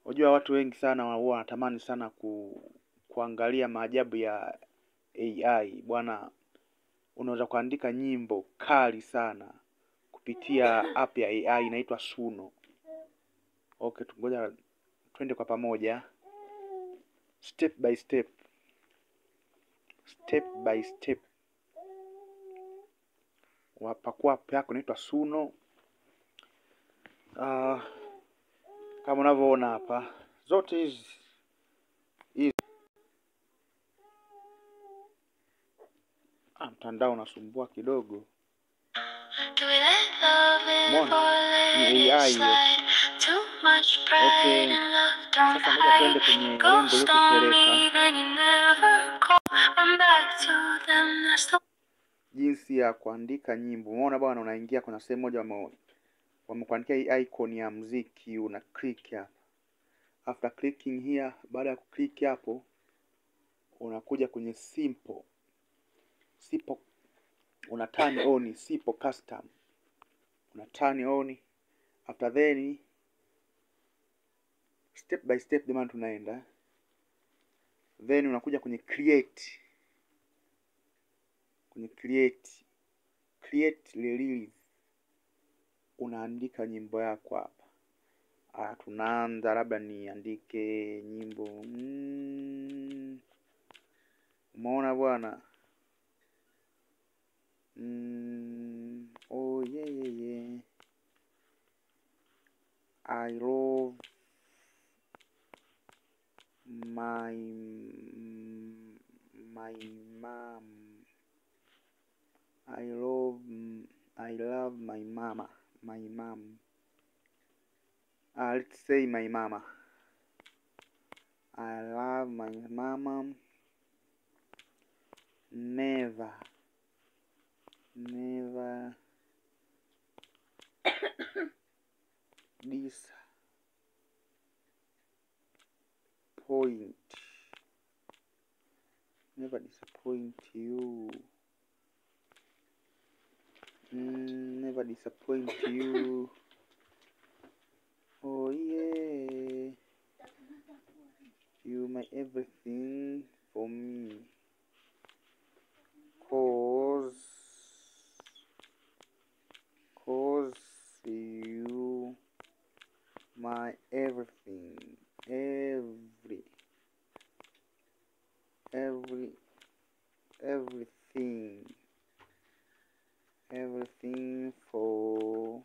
Unajua watu wengi sana huwa wanatamani sana kuangalia maajabu ya AI. Bwana, unaweza kuandika nyimbo kali sana kupitia app ya AI inaitwa Suno. Okay, tungoja twende kwa pamoja. Step by step. Step by step. Wapakua app yako inaitwa Suno. Kama unavyoona hapa, zote hizi mtandao unasumbua kidogo. Ni AI hiyo. Okay. Sasa ngoja tuende kwenye lengo lililotupeleka. Jinsi ya kuandika nyimbo. Umeona bwana, unaingia kuna sehemu moja wamekuandikia icon ya muziki, una click hapa. After clicking here, baada ya kuklik hapo unakuja kwenye simple, una turn on simple custom, una turn on. After then step by step jamani tunaenda, then unakuja kwenye create release, unaandika nyimbo yako hapa. Tunaanza, labda niandike nyimbo umeona bwana. Oh yeah. I love my mom. I love my mama. My mom. Let's say my mama. I love my mama. Never disappoint you. Never disappoint you. Oh yeah. You my everything for me. Cause you my everything. Everything for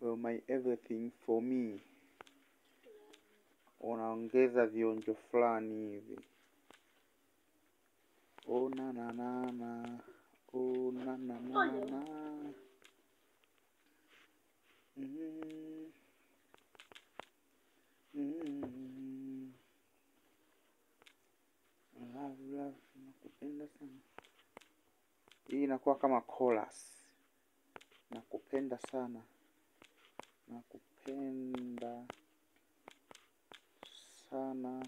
my everything for me. Unaongeza vionjo fulani hivi. Oh na na na na. Oh na na na na. Love, nakupenda sana. Hii inakuwa kama chorus. Nakupenda sana. Nakupenda sana.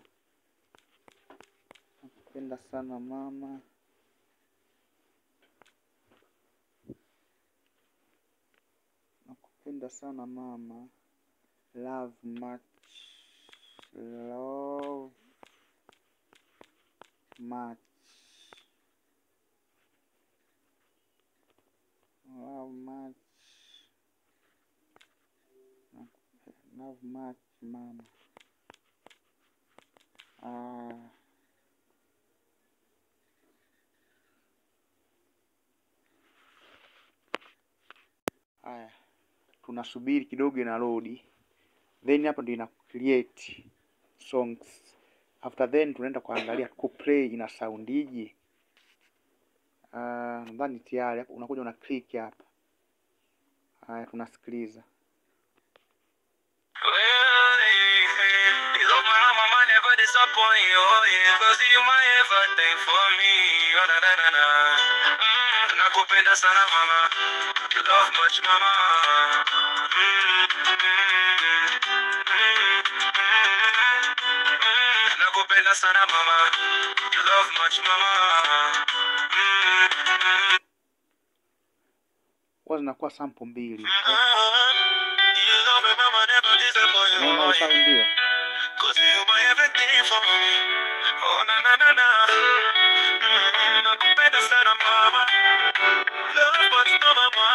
Nakupenda sana mama. Nakupenda sana mama. Love much. Love much. Love much. Love much mama. Haya, tunasubiri kidogo ina load. Then hapa ndio ina create songs. After then tunaenda kuangalia kuplay ina soundiji. Nadhani tayari hapo unakuja una click hapa. Haya, tunasikiliza. Disappoint you, yeah, cause you my everything for me. Nakupenda sana mama. You love much mama. Nakupenda sana mama. You love much mama. kwa zinakuwa sample mbili. Unaona sawa ndio? Nakupenda sana mama. Love but no mama.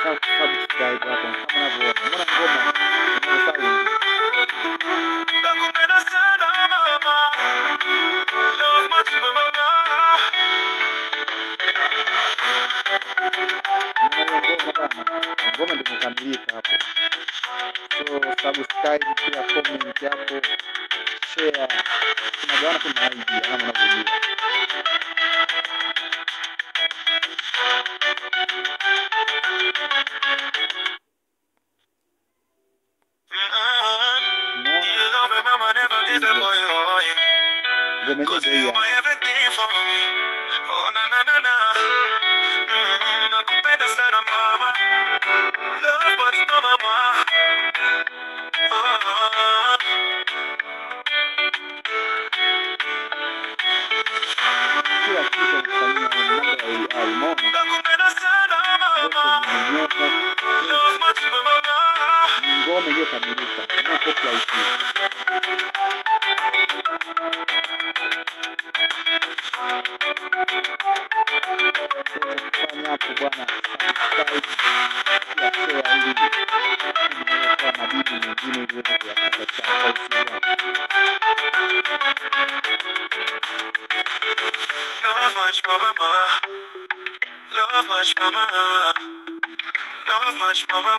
Subscribe hapo kama unavyoona. Mbona ngoma ina sound? Nakupenda sana mama. Love but no mama. Ngoma ndio imekamilika hapo. So subscribe, pia comment hapo, share. Tunagawana kuna idea kama unavyojua. Nakupenda sana mama. Love but no mama. Kila kitu kufanyia mambo ya AI mama. Nakupenda sana mama. Love but no mama. Ngoma hiyo kamilika. Na copyright. Kufanya hapo bwana, subscribe, pia share ili kwa madini mengine ili uweze kuyapata kwa usawa. Love much mama, love much mama, love much mama.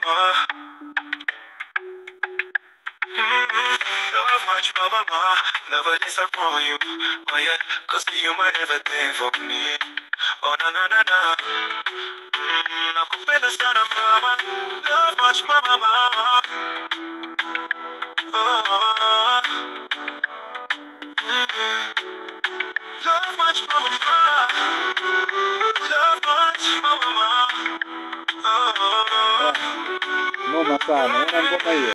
Love much mama, never disappoint you. Oh yeah, 'cause you're my everything for me. Oh na na na na. Nakupenda sana mama. Love much mama. Oh. Love much mama. Love much mama. Oh. Noma sana, una ngoma hiyo.